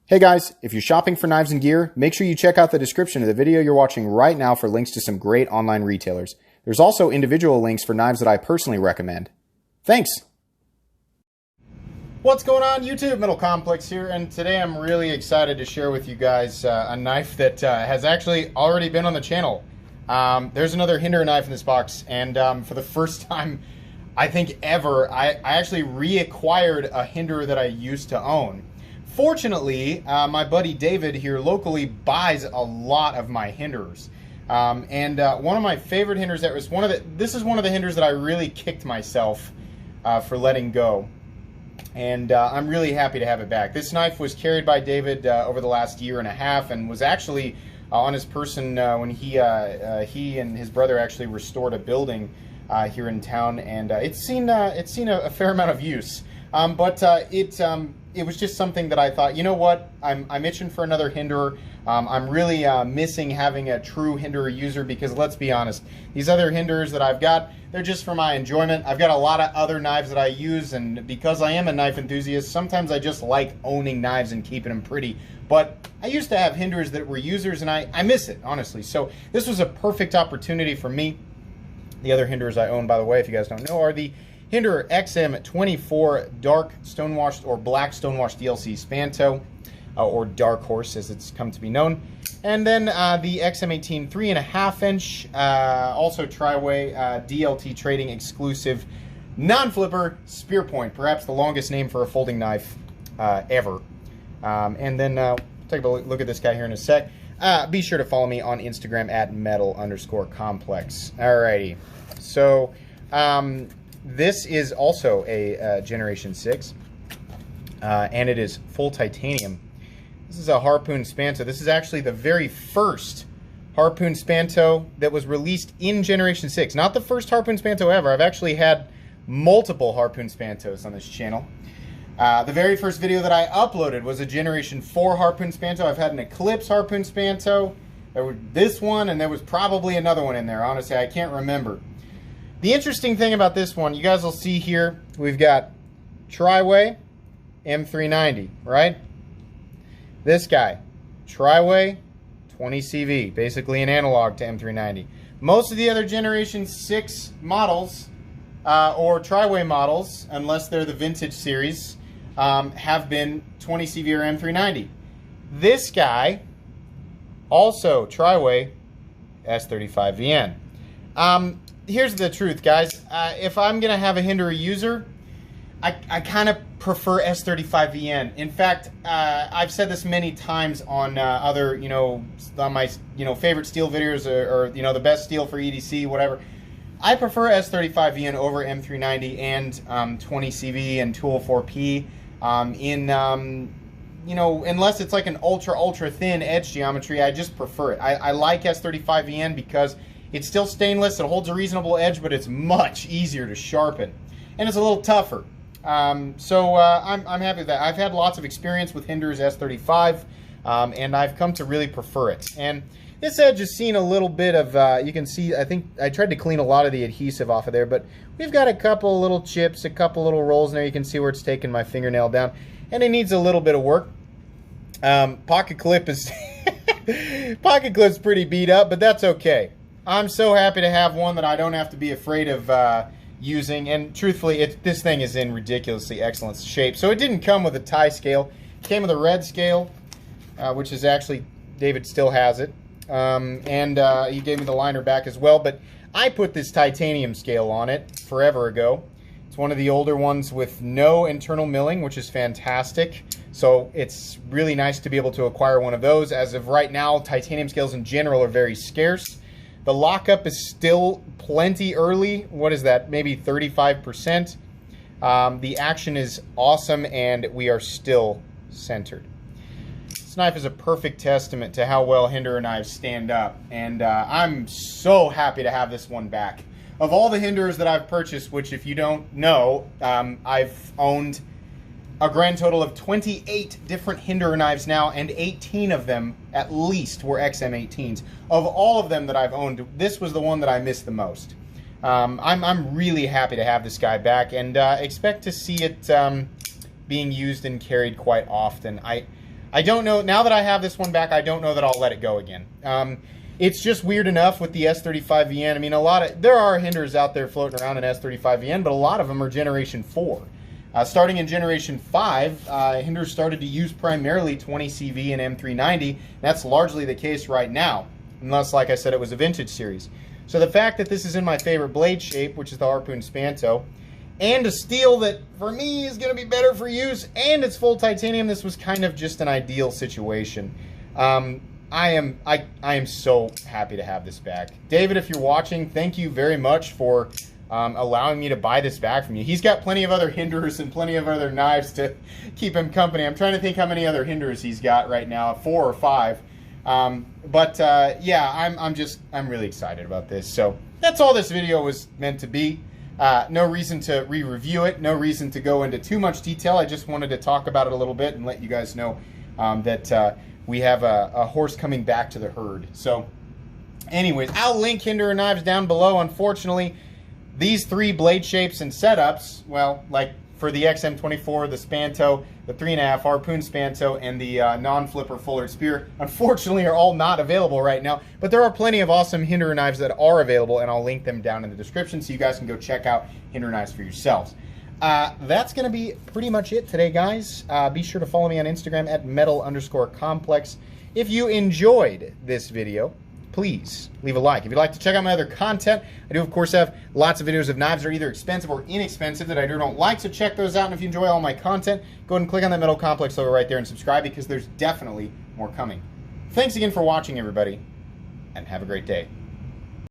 Hey guys, if you're shopping for knives and gear, make sure you check out the description of the video you're watching right now for links to some great online retailers. There's also individual links for knives that I personally recommend. Thanks! What's going on YouTube? Metal Complex here, and today I'm really excited to share with you guys a knife that has actually already been on the channel. There's another Hinderer knife in this box, and for the first time, I think ever, I actually reacquired a Hinderer that I used to own. Fortunately, my buddy David here locally buys a lot of my Hinderers. One of my favorite Hinderers that was this is one of the Hinderers that I really kicked myself for letting go. And I'm really happy to have it back. This knife was carried by David over the last year and a half and was actually on his person when he and his brother actually restored a building here in town, and it's seen a fair amount of use. It was just something that I thought, you know what, I'm itching for another Hinderer. I'm really missing having a true Hinderer user, because let's be honest, these other Hinderers that I've got, they're just for my enjoyment. I've got a lot of other knives that I use, and because I am a knife enthusiast, sometimes I just like owning knives and keeping them pretty. But I used to have Hinderers that were users, and I miss it, honestly. So this was a perfect opportunity for me. The other Hinderers I own, by the way, if you guys don't know, are the Hinderer XM24 dark stonewashed or black stonewashed DLC Spanto, or Dark Horse as it's come to be known. And then the XM18 3.5 inch, also Triway DLT Trading exclusive non-flipper spear point, perhaps the longest name for a folding knife ever. And then take a look at this guy here in a sec. Be sure to follow me on Instagram at metal_complex. Alrighty, so this is also a Generation 6, and it is full titanium. This is a Harpoon Spanto. This is actually the very first Harpoon Spanto that was released in Generation 6. Not the first Harpoon Spanto ever. I've actually had multiple Harpoon Spantos on this channel. The very first video that I uploaded was a Generation 4 Harpoon Spanto. I've had an Eclipse Harpoon Spanto. There was this one, and there was probably another one in there. Honestly, I can't remember. The interesting thing about this one, you guys will see here, we've got Triway M390, right? This guy, Triway 20CV, basically an analog to M390. Most of the other Generation 6 models, or Triway models, unless they're the vintage series, have been 20CV or M390. This guy, also Triway S35VN. Here's the truth, guys. If I'm going to have a Hinderer user, I kind of prefer S35VN. In fact, I've said this many times on other, on my, favorite steel videos, or the best steel for EDC, whatever. I prefer S35VN over M390 and 20CV and 204P. Unless it's like an ultra thin edge geometry, I just prefer it. I like S35VN because it's still stainless, it holds a reasonable edge, but it's much easier to sharpen. And it's a little tougher. I'm happy with that. I've had lots of experience with Hinderer's S35, and I've come to really prefer it. And this edge has seen a little bit of, you can see, I think I tried to clean a lot of the adhesive off of there, but we've got a couple little chips, a couple little rolls in there. You can see where it's taken my fingernail down, and it needs a little bit of work. Pocket clip is, pocket clip's pretty beat up, but that's okay. I'm so happy to have one that I don't have to be afraid of using, and truthfully, this thing is in ridiculously excellent shape. So it didn't come with a tie scale. It came with a red scale, which is actually, David still has it. He gave me the liner back as well, but I put this titanium scale on it forever ago. It's one of the older ones with no internal milling, which is fantastic. So it's really nice to be able to acquire one of those. As of right now, titanium scales in general are very scarce. The lockup is still plenty early. What is that? Maybe 35%. The action is awesome, and we are still centered. This knife is a perfect testament to how well Hinderer knives stand up, and I'm so happy to have this one back. Of all the Hinderers that I've purchased, which if you don't know, I've owned a grand total of 28 different Hinderer knives now, and 18 of them at least were XM18s. Of all of them that I've owned, this was the one that I missed the most. I'm really happy to have this guy back, and expect to see it being used and carried quite often. I I don't know, now that I have this one back, I don't know that I'll let it go again. It's just weird enough with the S35VN. I mean, there are Hinderers out there floating around in S35VN, but a lot of them are Generation 4. Starting in Generation 5, Hinderers started to use primarily 20CV and M390. That's largely the case right now, unless, like I said, it was a vintage series. So the fact that this is in my favorite blade shape, which is the Harpoon Spanto, and a steel that, for me, is going to be better for use, and it's full titanium, this was kind of just an ideal situation. I am so happy to have this back. David, if you're watching, thank you very much for allowing me to buy this back from you. He's got plenty of other Hinderers and plenty of other knives to keep him company. I'm trying to think how many other Hinderers he's got right now, 4 or 5. Yeah, I'm really excited about this. So that's all this video was meant to be. No reason to re-review it, no reason to go into too much detail. I just wanted to talk about it a little bit and let you guys know that we have a horse coming back to the herd. So anyways, I'll link Hinderer knives down below. Unfortunately, these 3 blade shapes and setups, well, like for the XM24, the Spanto, the 3.5 Harpoon Spanto, and the non-flipper Fuller Spear, unfortunately are all not available right now. But there are plenty of awesome Hinderer knives that are available, and I'll link them down in the description so you guys can go check out Hinderer knives for yourselves. That's going to be pretty much it today, guys. Be sure to follow me on Instagram at metal_complex. If you enjoyed this video, please leave a like. If you'd like to check out my other content, I do, of course, have lots of videos of knives that are either expensive or inexpensive that I don't like, so check those out. And if you enjoy all my content, go ahead and click on that Metal Complex logo right there and subscribe, because there's definitely more coming. Thanks again for watching, everybody, and have a great day.